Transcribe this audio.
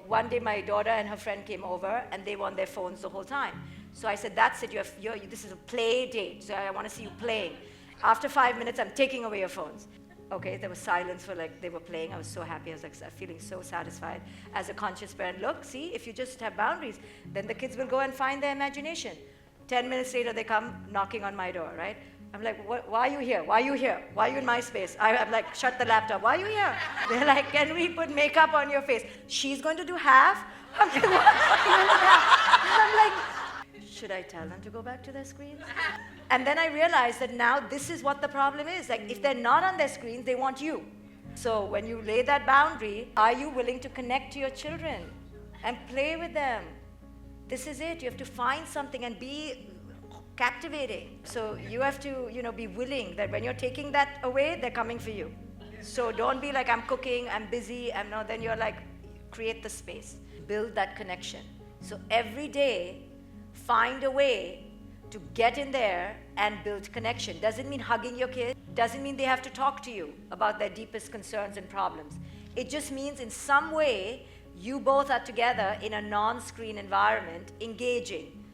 one day my daughter and her friend came over and they were on their phones the whole time. So I said, that's it, this is a play date, so I want to see you playing. After 5 minutes, I'm taking away your phones. Okay, there was silence for like, they were playing. I was so happy. I was like feeling so satisfied. As a conscious parent, look, see, if you just have boundaries, then the kids will go and find their imagination. 10 minutes later, they come knocking on my door, right? I'm like, why are you here? Why are you here? Why are you in my space? I'm like, shut the laptop. Why are you here? They're like, can we put makeup on your face? She's going to do half? I'm like, what? I'm like, should I tell them to go back to their screens? And then I realized that now this is what the problem is. Like, if they're not on their screens, they want you. So when you lay that boundary, are you willing to connect to your children and play with them? This is it. You have to find something and be captivating. So you have to, be willing that when you're taking that away, they're coming for you. So don't be like, I'm cooking, I'm busy, then you're like, create the space. Build that connection. So every day, find a way to get in there and build connection. Doesn't mean hugging your kid. Doesn't mean they have to talk to you about their deepest concerns and problems. It just means in some way, you both are together in a non-screen environment, engaging.